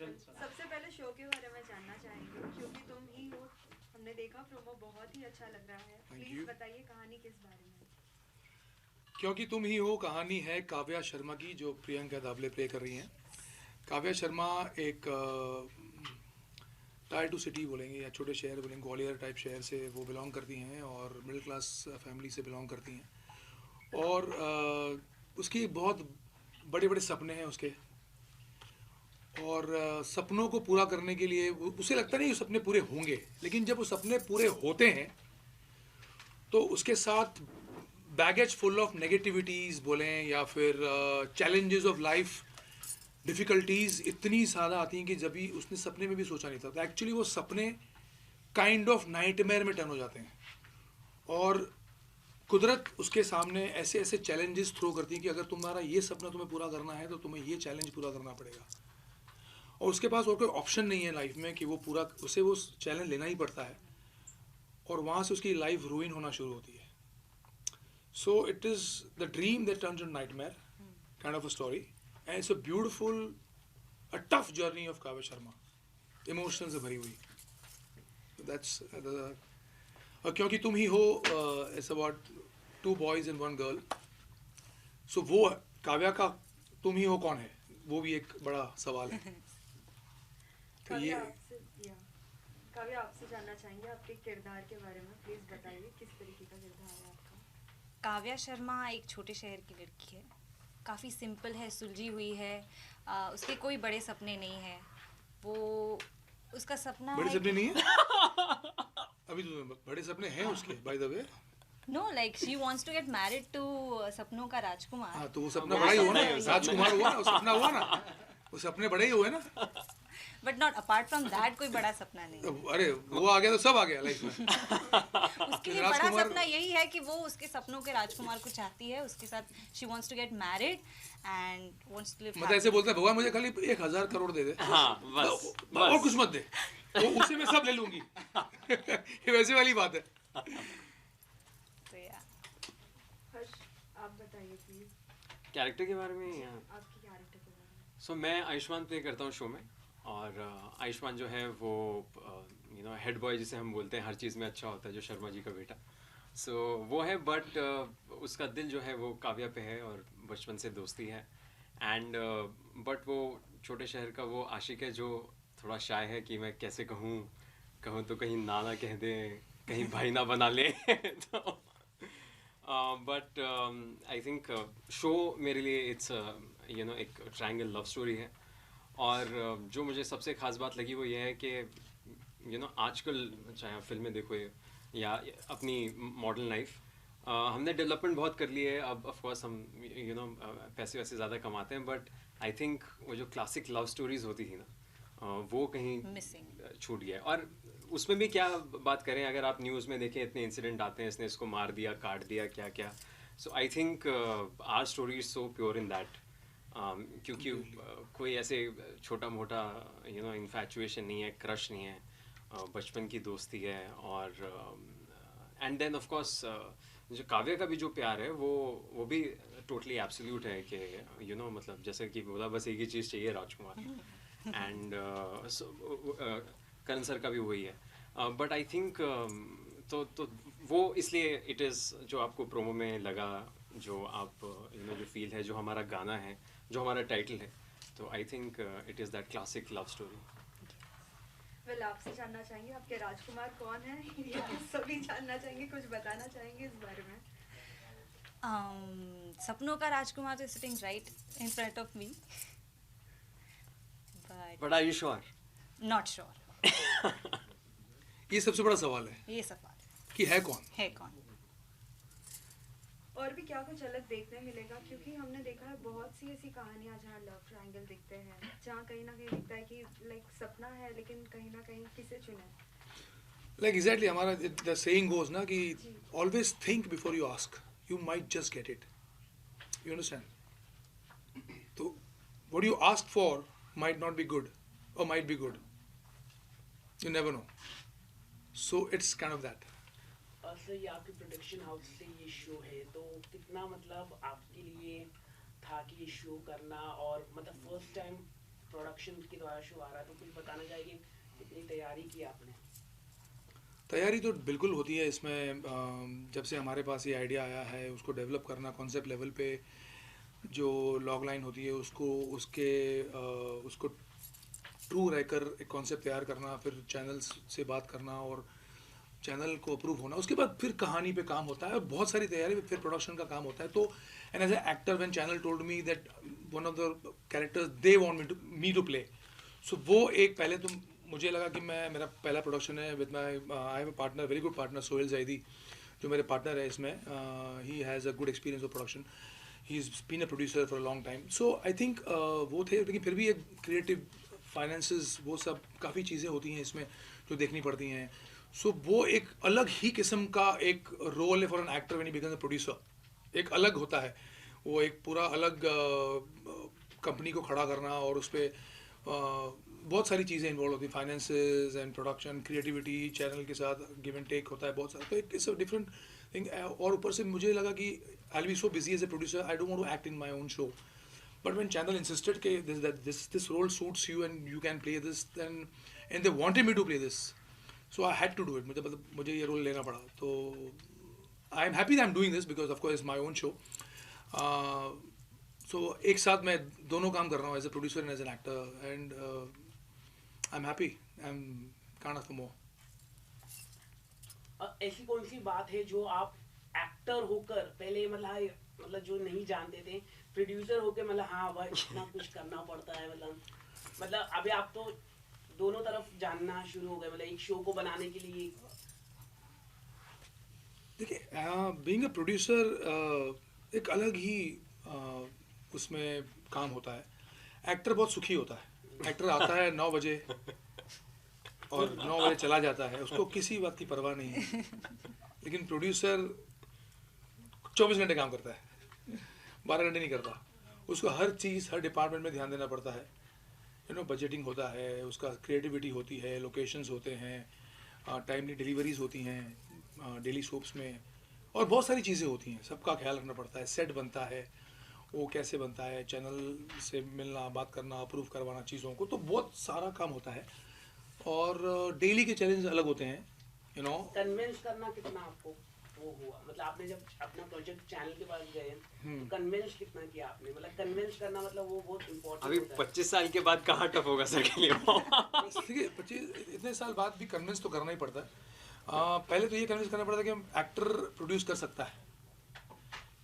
सबसे पहले शो के बारे में जानना चाहेंगे क्योंकि तुम ही हो, हमने देखा प्रोमो बहुत ही अच्छा लग रहा है, प्लीज बताइए कहानी किस बारे में। क्योंकि तुम ही हो कहानी है काव्या शर्मा की, जो प्रियंका दावले प्ले कर रही हैं। काव्या शर्मा एक टायर टू सिटी बोलेंगे या छोटे शहर बोलेंगे, ग्वालियर टाइप शहर से वो बिलोंग करती हैं और मिडिल क्लास फैमिली से बिलोंग करती हैं। और उसकी बहुत बड़े बड़े सपने हैं उसके, और सपनों को पूरा करने के लिए उसे लगता नहीं सपने पूरे होंगे, लेकिन जब वो सपने पूरे होते हैं तो उसके साथ बैगेज फुल ऑफ नेगेटिविटीज़ बोलें या फिर चैलेंजेस ऑफ लाइफ, डिफ़िकल्टीज़ इतनी ज़्यादा आती हैं कि जब भी उसने सपने में भी सोचा नहीं था, तो एक्चुअली वो सपने काइंड ऑफ नाइटमेयर में टर्न हो जाते हैं। और कुदरत उसके सामने ऐसे ऐसे चैलेंजेस थ्रो करती है कि अगर तुम्हारा ये सपना तुम्हें पूरा करना है तो तुम्हें ये चैलेंज पूरा करना पड़ेगा। और उसके पास और कोई ऑप्शन नहीं है लाइफ में कि वो पूरा, उसे वो चैलेंज लेना ही पड़ता है, और वहाँ से उसकी लाइफ रूइन होना शुरू होती है। So it is the dream that turns into nightmare, kind of a story, and it's a beautiful, a tough journey of Kavya Sharma. Emotions से भरी हुई. So that's the क्योंकि तुम ही हो it's about two boys and one girl. So वो काव्या का तुम ही हो कौन है, वो भी एक बड़ा सवाल है। तो ये काव्या आपसे जानना चाहेंगे आपके किरदार के बारे में, प्लीज बताइए किस तरीके का किरदार है आपका। काव्या शर्मा एक छोटे शहर की लड़की है, काफ़ी सिंपल है, सुलझी हुई है, उसके कोई बड़े सपने नहीं है। वो उसका सपना बड़े है सपने नहीं है अभी तो बड़े सपने हैं उसके, by the way. No, like she wants to get married to सपनों का राजकुमार। हाँ, तो वो सपना बड़ा ही हुआ ना, राजकुमार हुआ ना, वो सपना हुआ ना, वो सपने बड़े ही हुए ना। But not apart from that कोई बड़ा सपना नहीं। अरे वो आ गया तो सब आ गया लाइफ में। उसके लिए बड़ा सपना यही है कि वो उसके सपनों के राजकुमार को चाहती है, उसके साथ she wants to get married and wants to live. मतलब ऐसे बोलता है भगवान मुझे खाली 1000 करोड़ दे दे, हाँ, बस, और कुछ मत दे, वो उसे मैं सब ले लूंगी। ये वैसे वाली बात है। तो या हर्ष आप बताइए प्लीज कैरेक्टर के बारे में या आपकी कैरेक्टर के बारे में। सो मैं आयुष्मान प्ले करता हूँ शो में, और आयुष्मान जो है वो हेड बॉय जिसे हम बोलते हैं, हर चीज़ में अच्छा होता है, जो शर्मा जी का बेटा। सो वो है, बट उसका दिल जो है वो काव्या पे है और बचपन से दोस्ती है। एंड बट वो छोटे शहर का वो आशिक है जो थोड़ा शाय है कि मैं कैसे कहूँ तो कहीं नाना कह दे, कहीं भाई ना बना ले। तो बट आई थिंक शो मेरे लिए इट्स एक ट्रायंगल लव स्टोरी है। और जो मुझे सबसे ख़ास बात लगी वो ये है कि आजकल चाहे आप फिल्में देखो या अपनी मॉडर्न लाइफ, हमने डेवलपमेंट बहुत कर ली है। अब ऑफ कोर्स हम पैसे वैसे ज़्यादा कमाते हैं, बट आई थिंक वो जो क्लासिक लव स्टोरीज होती थी ना, वो कहीं मिसिंग छूट गया है। और उसमें भी क्या बात करें, अगर आप न्यूज़ में देखें इतने इंसिडेंट आते हैं, इसने इसको मार दिया, काट दिया, क्या क्या। So I think our story is so pure in that, क्योंकि कोई ऐसे छोटा मोटा इन्फैचुएशन नहीं है, क्रश नहीं है, बचपन की दोस्ती है। और एंड देन ऑफ कोर्स जो काव्या का भी जो प्यार है वो भी टोटली एब्सोल्यूट है कि मतलब जैसे कि बोला, बस एक ही चीज़ चाहिए, राजकुमार। एंड करण सर का भी वही है। बट आई थिंक तो वो इसलिए इट इज़ जो आपको प्रोमो में लगा, जो आप जो फील है, जो हमारा गाना है, जो हमारा टाइटल है, तो I think it is that classic love story. Well आपसे जानना चाहेंगे आपके राजकुमार कौन है, ये सभी जानना चाहेंगे, कुछ बताना चाहेंगे इस बारे में। सपनों का राजकुमार is sitting right in front of me, but are you sure? Not sure. ये सबसे बड़ा सवाल है, ये सवाल है कि है कौन। और भी क्या कुछ अलग देखने मिलेगा, क्योंकि हमने देखा है बहुत सी ऐसी कहानियां जहाँ लव ट्रायंगल दिखते हैं, जहाँ कहीं ना कहीं दिखता है कि लाइक सपना है लेकिन कहीं ना कहीं किसे चुने। लाइक एग्जैक्टली हमारा द सेइंग गोज ना कि always think before you ask, you might just get it, you understand. तो what you ask for might not be good or might be good, you never know. So it's kind of that. Sir ये आपके production house से ये show है, तो कितना मतलब आपके लिए था कि ये शो करना, और मतलब फर्स्ट टाइम प्रोडक्शन के द्वारा शो आ रहा है, तो कुछ बताना चाहिए कितनी तैयारी की आपने? तैयारी तो बिल्कुल होती है इसमें। जब से हमारे पास ये आइडिया आया है, उसको डेवलप करना कॉन्सेप्ट लेवल पे, जो लॉग लाइन होती है उसको ट्रू रहकर एक कॉन्सेप्ट तैयार करना, फिर चैनल्स से बात करना और चैनल को अप्रूव होना, उसके बाद फिर कहानी पे काम होता है और बहुत सारी तैयारी, फिर प्रोडक्शन का काम होता है। तो and as a actor when channel told me that one of the characters they want me to play, so वो एक पहले तो मुझे लगा कि मेरा पहला प्रोडक्शन है with my I have a partner, very good partner, Sohail Zaidi, जो मेरे पार्टनर है इसमें। He has a good experience of production, he is been a producer for a long time. So I think वो थे, लेकिन फिर भी एक क्रिएटिव फाइनेंसेस वो सब काफ़ी चीज़ें होती हैं इसमें जो देखनी पड़ती हैं। सो वो एक अलग ही किस्म का एक रोल है for an actor when he becomes a producer, एक अलग होता है वो, एक पूरा अलग कंपनी को खड़ा करना और उस पर बहुत सारी चीज़ें इन्वॉल्व होती हैं, finances and production, creativity, channel के साथ गिव एंड टेक होता है बहुत सारा, तो एक इट्स अ डिफरेंट थिंग। और ऊपर से मुझे लगा कि I will be so busy as a producer, I don't want to act in my own show, but when channel insisted के this role suits you and you can play this, then and they wanted me to play this, so I had to do it. मुझे ये role लेना पड़ा। तो I am happy that I am doing this because of course it's my own show. सो एक साथ मैं दोनों काम कर रहा हूँ, as a producer and as an actor, and I am happy, I am kind of more. ऐसी कौन सी बात है जो आप एक्टर होकर पहले मतलब जो नहीं जानते थे, प्रोड्यूसर होकर मतलब हाँ भाई इतना कुछ करना पड़ता है, मतलब अभी आप तो दोनों तरफ जानना शुरू हो गए, मतलब एक शो को बनाने के लिए? देखिए, बीइंग अ प्रोड्यूसर एक अलग ही उसमें काम होता है। एक्टर बहुत सुखी होता है, एक्टर आता है 9 बजे और 9 बजे चला जाता है, उसको किसी बात की परवाह नहीं है। लेकिन प्रोड्यूसर 24 घंटे काम करता है, 12 घंटे नहीं करता। उसको हर चीज़, हर डिपार्टमेंट में ध्यान देना पड़ता है। बजटिंग होता है, उसका क्रिएटिविटी होती है, लोकेशंस होते हैं, टाइमली डिलीवरीज होती हैं डेली सोप्स में, और बहुत सारी चीज़ें होती हैं, सबका ख्याल रखना पड़ता है। सेट बनता है, वो कैसे बनता है, चैनल से मिलना, बात करना, अप्रूव करवाना चीज़ों को, तो बहुत सारा काम होता है और डेली के चैलेंज अलग होते हैं, कन्विंस करना कितना आपको वो हुआ, मतलब आपने जब अपना प्रोजेक्ट चैनल के पास गए तो कन्विंस कितना किया आपने, मतलब कन्विंस करना मतलब वो बहुत इम्पोर्टेंट अभी 25 साल के बाद कहाँ टफ होगा सर के लिए? देखिए, 25 इतने साल बाद भी कन्विंस तो करना ही पड़ता है। पहले तो ये कन्विंस करना पड़ता है कि एक्टर प्रोड्यूस कर सकता है।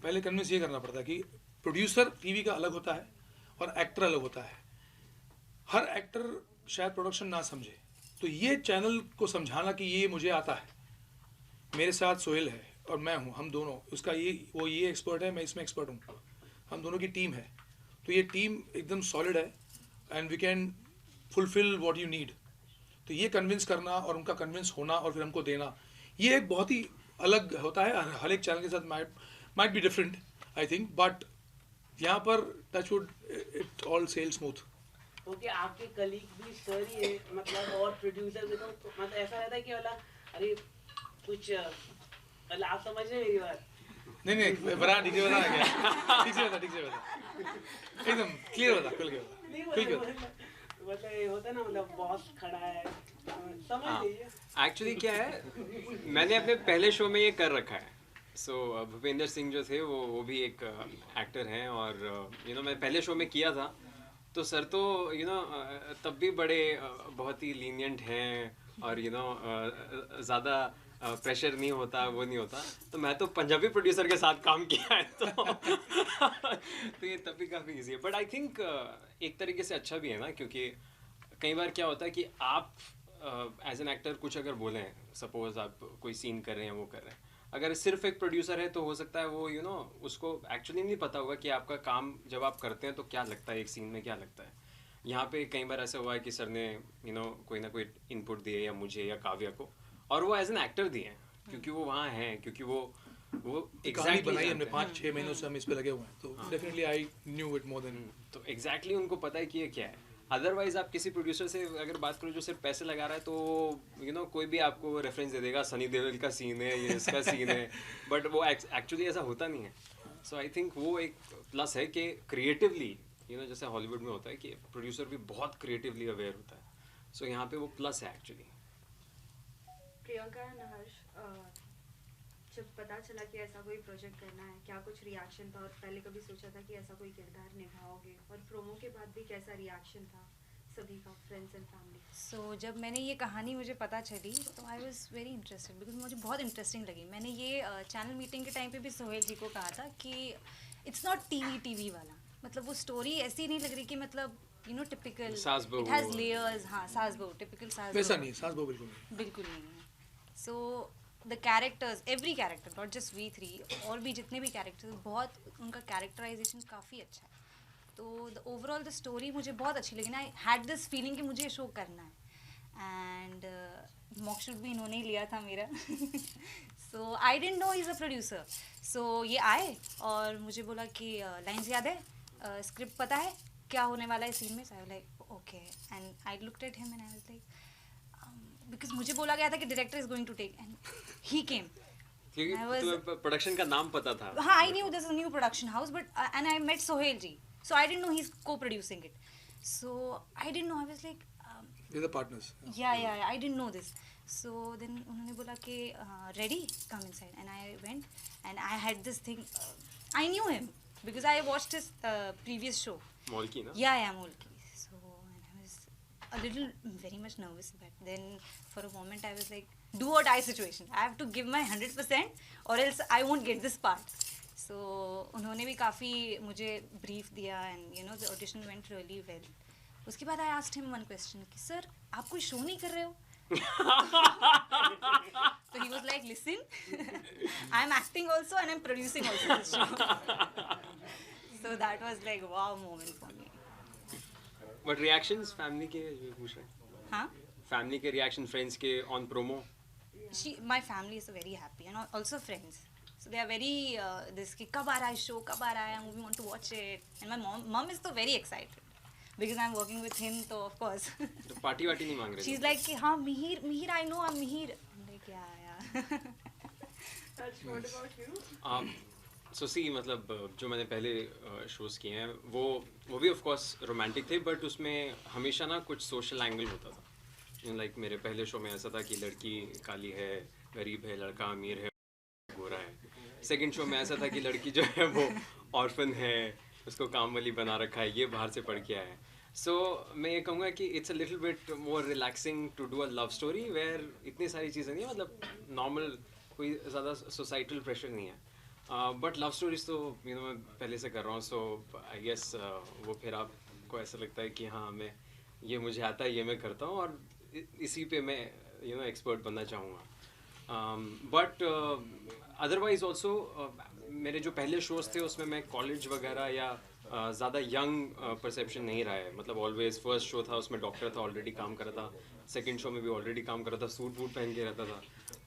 पहले कन्विंस ये करना पड़ता है कि प्रोड्यूसर टीवी का अलग होता है और एक्टर अलग होता है। हर एक्टर शायद प्रोडक्शन ना समझे, तो ये चैनल को समझाना कि ये मुझे आता है, मेरे साथ सोहेल है और मैं हूँ, हम दोनों, उसका वो ये एक्सपर्ट है, मैं इसमें एक्सपर्ट हूँ, हम दोनों की टीम है, तो ये टीम एकदम सॉलिड है and we can fulfil what you need. तो ये कन्विंस करना और उनका कन्विंस होना और फिर हमको देना, ये एक बहुत ही अलग होता है। हर एक चैनल के साथ might be different I think, but यहाँ पर touch wood it all sail smooth. Okay, आपके कलीग भी सर ही है मतलब, और प्रोड्यूसर भी, तो मतलब ऐसा रहता है कि वाला अरे कुछ मतलब आप समझ रहे हैं मेरी बात? नहीं बता, ठीक से बता, क्या ठीक से बता, एकदम क्लियर बता, खुल के बता। मतलब ये होता है ना, मतलब बॉस खड़ा है, समझ लीजिए। एक्चुअली क्या है, मैंने अपने पहले शो में ये कर रखा है। सो भूपेंद्र सिंह जो थे वो भी एक एक्टर हैं, और मैं पहले शो में किया था, तो सर तो तब भी बड़े बहुत ही लीनियंट हैं, और ज़्यादा प्रेशर नहीं होता, वो नहीं होता। तो मैं तो पंजाबी प्रोड्यूसर के साथ काम किया है, तो ये तब भी काफ़ी ईजी है। बट आई थिंक एक तरीके से अच्छा भी है ना, क्योंकि कई बार क्या होता है कि आप एज एन एक्टर कुछ अगर बोलें, सपोज आप कोई सीन कर रहे हैं, वो कर रहे हैं, अगर सिर्फ एक प्रोड्यूसर है तो हो सकता है वो उसको एक्चुअली नहीं पता होगा कि आपका काम जब आप करते हैं तो क्या लगता है, एक सीन में क्या लगता है। यहाँ पे कई बार ऐसा हुआ है कि सर ने कोई ना कोई इनपुट दिए, या मुझे या काव्या को, और वो एज एन एक्टर दिए हैं, क्योंकि वो वहाँ हैं, क्योंकि वो एग्जैक्टली बनाई हमने 5-6 महीनों से हम इस पे लगे हुए हैं, तो definitely I knew it more than. तो एग्जैक्टली उनको पता है कि ये क्या है। अदरवाइज आप किसी प्रोड्यूसर से अगर बात करो जो सिर्फ पैसे लगा रहा है, तो कोई भी आपको रेफरेंस दे देगा, सनी देओल का सीन है, ये इसका सीन है, बट वो एक्चुअली ऐसा होता नहीं है। सो आई थिंक वो एक प्लस है कि क्रिएटिवली जैसे हॉलीवुड में होता है कि प्रोड्यूसर भी बहुत क्रिएटिवली अवेयर होता है, सो यहाँ पे वो प्लस है एक्चुअली। प्रियंका एंड हर्ष, जब पता चला कि ऐसा कोई प्रोजेक्ट करना है, क्या कुछ रिएक्शन था, और पहले कभी सोचा था कि ऐसा कोई किरदार निभाओगे, और प्रोमो के बाद भी कैसा रिएक्शन था सभी का, फ्रेंड्स एंड फैमिली? सो जब मैंने ये कहानी मुझे पता चली तो I was very interested, because मुझे बहुत इंटरेस्टिंग लगी। मैंने ये चैनल मीटिंग के टाइम पे भी सोहेल जी को कहा था कि इट्स नॉट टीवी वाला, मतलब वो स्टोरी ऐसी नहीं लग रही कि मतलब टिपिकल सास बहू। It has layers. हाँ, सास बहू, टिपिकल सास वैसा बहू नहीं, सास बहू बिल्कुल नहीं। बिल्कुल नहीं है। So the characters, every character, not just we three, और भी जितने भी कैरेक्टर्स, बहुत उनका कैरेक्टराइजेशन काफ़ी अच्छा है। तो द ओवरऑल द स्टोरी मुझे बहुत अच्छी लगी ना। आई हैड दिस फीलिंग कि मुझे शो करना है, एंड मॉकशूट भी इन्होंने ही लिया था मेरा। So I didn't know is a producer. So ये आए और मुझे बोला कि लाइन्स याद है, स्क्रिप्ट पता है, क्या होने वाला है सीन में? So I was like okay, and I looked at him and I was like, because मुझे बोला गया था कि director is going to take, and he came. क्योंकि I was- तुम्हें प्रोडक्शन का नाम पता था। हाँ, I knew there's a new production house, but and I met Sohail ji, so I didn't know he's co-producing it. So I didn't know. I was like, We're the partners. yeah, I didn't know this. So then उन्होंने बोला कि ready, come inside, and I went, and I had this thing. I knew him because I watched his previous show. Mall की ना? Yeah, Molki. So and I was a little, very much nervous, but then for a moment I was like, do or die situation. I have to give my 100% or else I won't get this part. So उन्होंने भी काफ़ी मुझे brief दिया, and the audition went really well. उसके बाद I asked him one question कि sir, आप कोई show नहीं कर रहे हो? So he was like, listen, I'm acting also and I'm producing also this show. So that was like wow moment for me. But reactions family के जो पूछ रहे हैं, हाँ? फैमिली के रिएक्शन, फ्रेंड्स के on promo? My family is very happy, and also friends. So they are very this कि कब आ रहा है show, कब आ रहा है, we want to watch it. And my mom is so very excited because I'm working with him, so of course. तो party वार्टी नहीं मांग रहे She's like कि हाँ Mihir, I know I'm Mihir. I'm like yeah. Harsh, what about you? सो सी मतलब जो मैंने पहले शोज़ किए हैं वो भी ऑफ कोर्स रोमांटिक थे, बट उसमें हमेशा ना कुछ सोशल एंगल होता था। लाइक मेरे पहले शो में ऐसा था कि लड़की काली है, गरीब है, लड़का अमीर है, गोरा है। सेकंड शो में ऐसा था कि लड़की जो है वो ऑर्फन है, उसको काम वाली बना रखा है, ये बाहर से पढ़ के आया है। सो मैं ये कहूँगा कि it's a little bit more relaxing to do a love story where इतनी सारी चीज़ें नहीं है, मतलब नॉर्मल कोई ज़्यादा सोसाइटल प्रेशर नहीं है। बट लव स्टोरीज तो मैं पहले से कर रहा हूँ, सो आई गेस वो फिर आपको ऐसा लगता है कि हाँ मैं ये मुझे आता है, ये मैं करता हूँ, और इसी पे मैं एक्सपर्ट बनना चाहूँगा। बट अदरवाइज ऑल्सो मेरे जो पहले शोज़ थे उसमें मैं कॉलेज वगैरह या ज़्यादा यंग परसेप्शन नहीं रहा है। मतलब ऑलवेज फर्स्ट शो था उसमें डॉक्टर था, ऑलरेडी काम कर रहा था, सेकंड शो में भी ऑलरेडी काम कर रहा था, सूट वूट पहन के रहता था।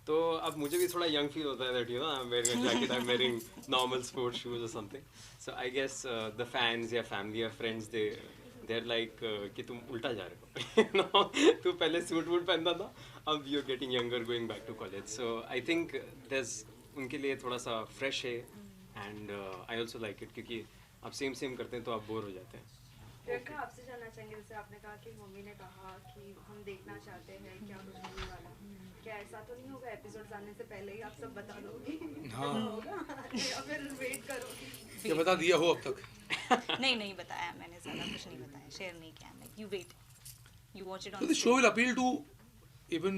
तो अब मुझे भी थोड़ा यंग फील होता है that I am wearing a jacket, I am wearing normal sports shoes और something. So I guess the fans या फैमिली या फ्रेंड्स दे आर लाइक कि तुम उल्टा जा रहे हो। तू पहले सूट वूट पहनता था, अब you are getting younger going back to college. So I think that's उनके लिए थोड़ा सा फ्रेश है, and I also like it, क्योंकि आप सेम करते हैं तो आप बोर हो जाते हैं। प्रियंका, आपसे जानना चाहेंगे, जैसे आपने कहा कि मम्मी ने कहा कि हम देखना चाहते हैं क्या कुछ होने वाला, क्या ऐसा तो नहीं होगा एपिसोड्स आने से पहले ही आप सब बता दोगी? हाँ। होगा या फिर वेट करोगी? क्या बता दिया हो अब तक? नहीं बताया मैंने, ज़्यादा कुछ नहीं बताया, शेयर नहीं किया। Like you wait, you watch it So on the show will appeal to even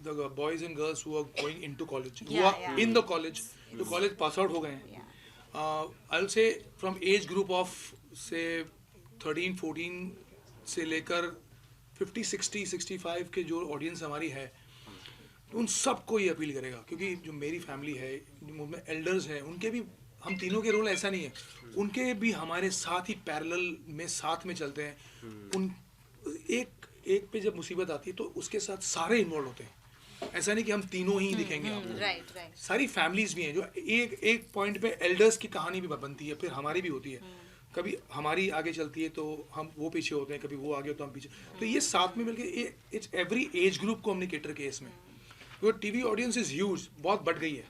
the boys and girls who are going into college, who Yeah, are yeah. in the college, जो college pass out हो गए हैं। Yeah. I'll say from age group of say 13-14 से लेकर 50-60-65 के जो audience हमारी है, उन सबको ये अपील करेगा, क्योंकि जो मेरी फैमिली है, उनमें एल्डर्स हैं, उनके भी हम तीनों के रोल ऐसा नहीं है, उनके भी हमारे साथ ही पैरेलल में साथ में चलते हैं। उन एक पे जब मुसीबत आती है तो उसके साथ सारे इन्वॉल्व होते हैं। ऐसा नहीं कि हम तीनों ही दिखेंगे आपको, राइट। सारी फैमिलीज भी हैं जो एक पॉइंट पे एल्डर्स की कहानी भी बनती है, फिर हमारी भी होती है। कभी हमारी आगे चलती है तो हम वो पीछे होते हैं, कभी वो आगे होता है हम पीछे, तो ये साथ में मिलके इट्स एवरी एज ग्रुप को हमने कैटर किया इसमें। टीवी ऑडियंस इज ह्यूज, बहुत बढ़ गई है।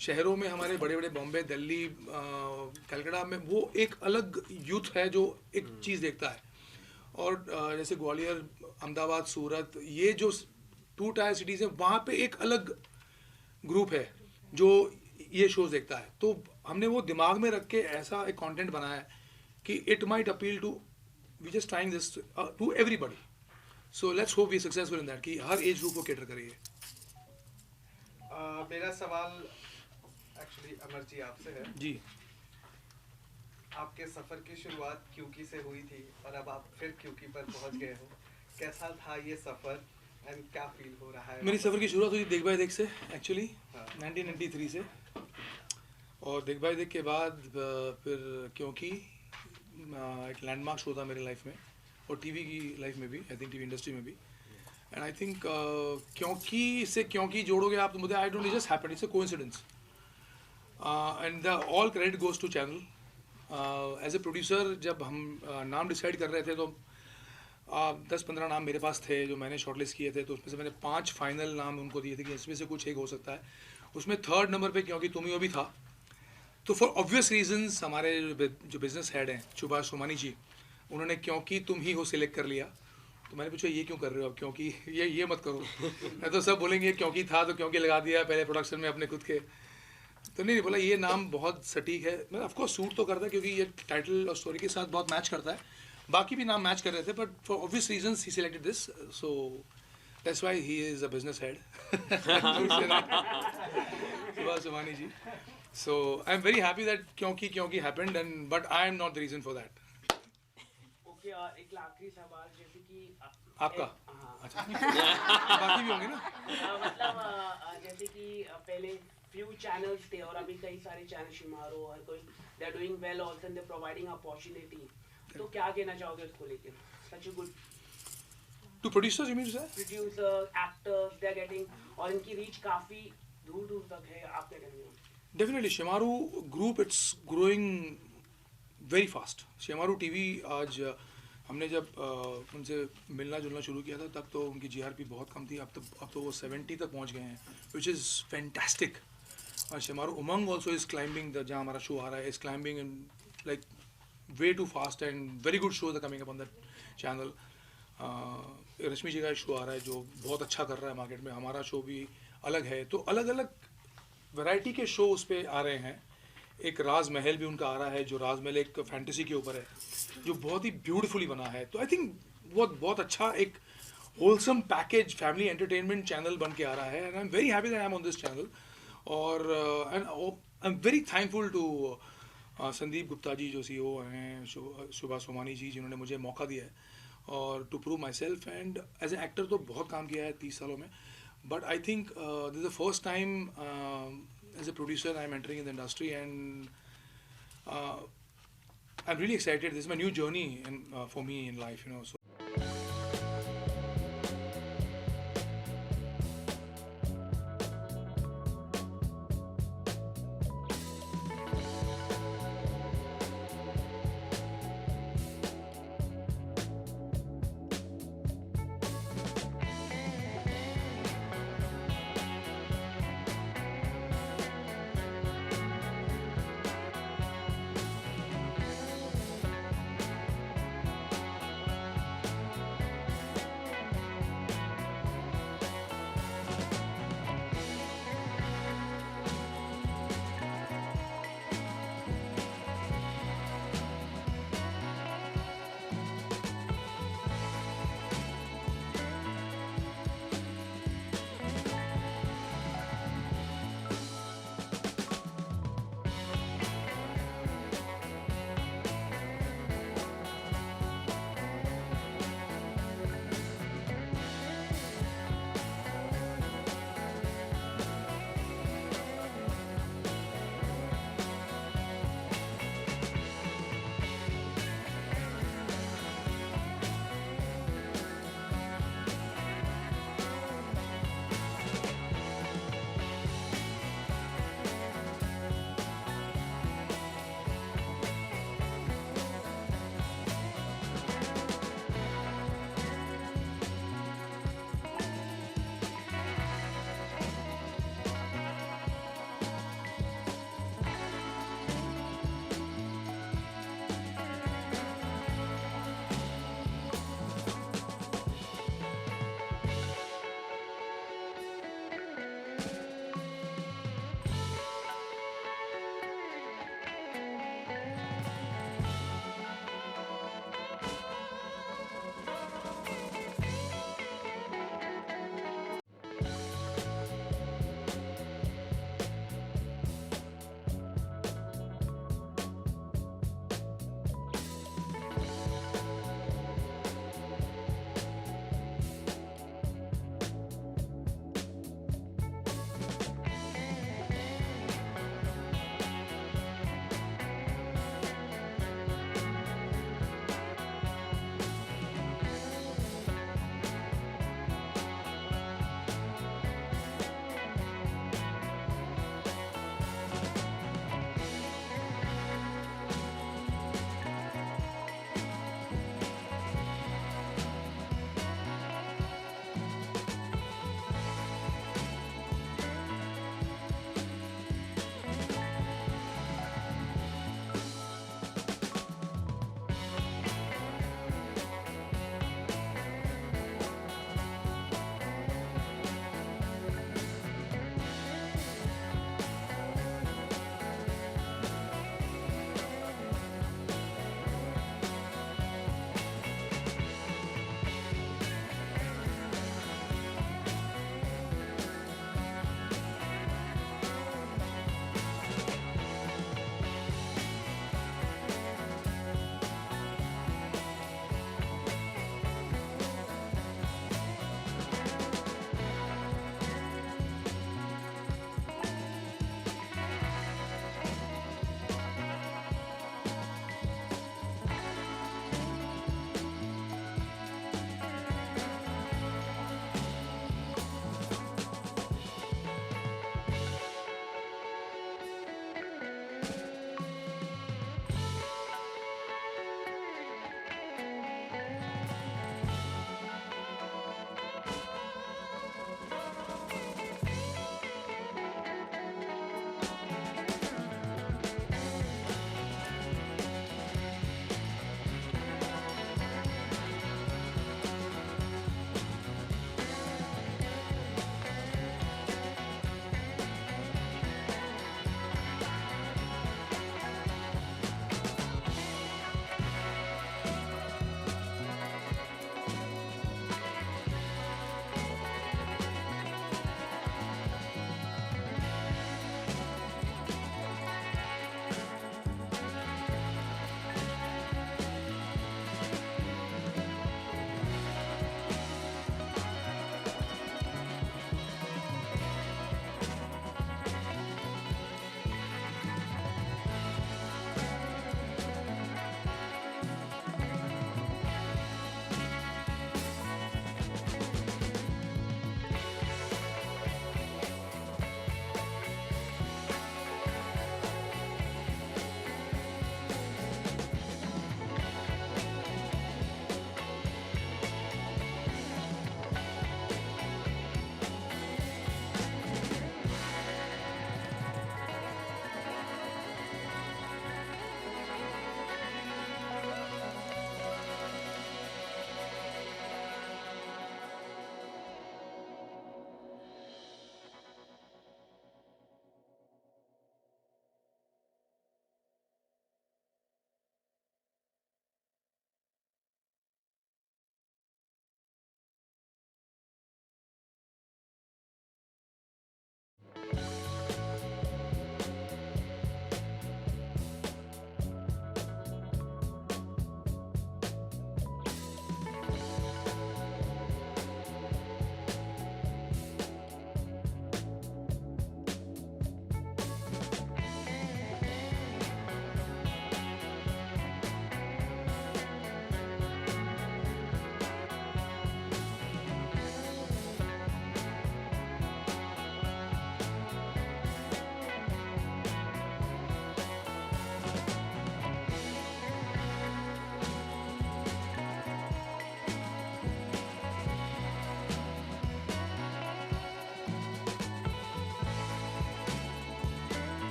शहरों में हमारे बड़े बड़े बॉम्बे, दिल्ली, कलकत्ता में वो एक अलग यूथ है जो एक चीज़ देखता है। और जैसे ग्वालियर, अहमदाबाद, सूरत, ये जो 2 टायर सिटीज़ हैं, वहाँ पे एक अलग ग्रुप है जो ये शोज देखता है। तो हमने वो दिमाग में रख के ऐसा एक कंटेंट बनाया है कि it might appeal to, we just trying this to everybody. So let's hope we successful in that कि हर एज ग्रुप को कैटर करिए। मेरा सवाल एक्चुअली अमर जी आपसे है। जी, आपके सफ़र की शुरुआत क्यूकी से हुई थी और अब आप फिर क्यूकी पर पहुंच गए हो। कैसा था ये सफ़र एंड क्या फील हो रहा है? मेरी सफ़र की शुरुआत हुई देख भाई देख से एक्चुअली हाँ। 1993 से, और देख भाई देख के बाद फिर क्योंकि एक लैंडमार्क शो था मेरे लाइफ में और टीवी की लाइफ में भी, आई थिंक टीवी इंडस्ट्री में भी। एंड आई थिंक क्योंकि से क्योंकि जोड़ोगे आप तो मुझे, I don't, just happened, it's a coincidence and the all credit goes to channel. As a producer जब हम नाम डिसाइड कर रहे थे तो 10-15 नाम मेरे पास थे जो मैंने शॉर्टलिस्ट किए थे, तो उसमें से मैंने 5 फाइनल नाम उनको दिए थे कि इसमें से कुछ एक हो सकता है। उसमें 3rd नंबर पे क्योंकि तुम ही वो भी था। तो फॉर ऑब्वियस रीजंस हमारे जो बिजनेस हेड हैं सुभाष सोमानी जी, उन्होंने क्योंकि तुम ही हो सिलेक्ट कर लिया। तो मैंने पूछा ये क्यों कर रहे हो अब, क्योंकि ये मत करो। मैं तो सब बोलेंगे क्योंकि था तो क्योंकि लगा दिया पहले प्रोडक्शन में अपने खुद के। तो नहीं बोला ये नाम बहुत सटीक है, मतलब ऑफकोर्स सूट तो करता है क्योंकि ये टाइटल और स्टोरी के साथ बहुत मैच करता है। बाकी भी नाम मैच कर रहे थे but for obvious reasons he selected this, so that's why he is a business head Subhash Somani ji. So I am very happy that क्योंकि happened and but I am not the reason for that. Okay, एक आखिरी सवाल, जैसे कि आपका? हाँ। अच्छा बाकी भी होंगे ना। मतलब जैसे कि पहले few channels थे और अभी कई सारे चैनल शिमारो हर कोई they are doing well also and they are providing opportunity। तो क्या कहना चाहोगे उसको लेके? Such a good two producers you mean to say? producer, actors, they are getting, और इनकी रीच काफी दूर दूर तक है, आप क्या कहेंगे? Definitely Shemaroo group it's growing very fast. Shemaroo TV आज हमने जब उनसे मिलना जुलना शुरू किया था तब तो उनकी जीआरपी बहुत कम थी, अब तो वो 70 तक पहुंच गए हैं, विच इज़ फैंटास्टिक। और शेमारू उमंग ऑल्सो इज़ क्लाइंबिंग, जहाँ हमारा शो आ रहा है is climbing in like way too fast and very good shows are coming up on that channel। रश्मि जी का शो आ रहा है जो बहुत अच्छा कर रहा है मार्केट में, हमारा शो भी अलग है। तो अलग अलग वैरायटी के शो उस पर आ रहे हैं। एक राज महल भी उनका आ रहा है जो राज महल एक फैंटेसी के ऊपर है जो बहुत ही ब्यूटीफुली बना है। तो आई थिंक बहुत अच्छा एक wholesome package family entertainment channel बन के आ रहा है and I am very happy that I am on this channel. और I am very thankful to Sandeep Gupta ji जो CEO हैं, सुभाष सोमानी जी जिन्होंने मुझे मौका दिया है और to prove myself. And as a actor तो बहुत काम किया है 30 सालों में, but I think this is the first time as a producer I am entering in the industry and I am really excited. This is my new journey for me in life, you no.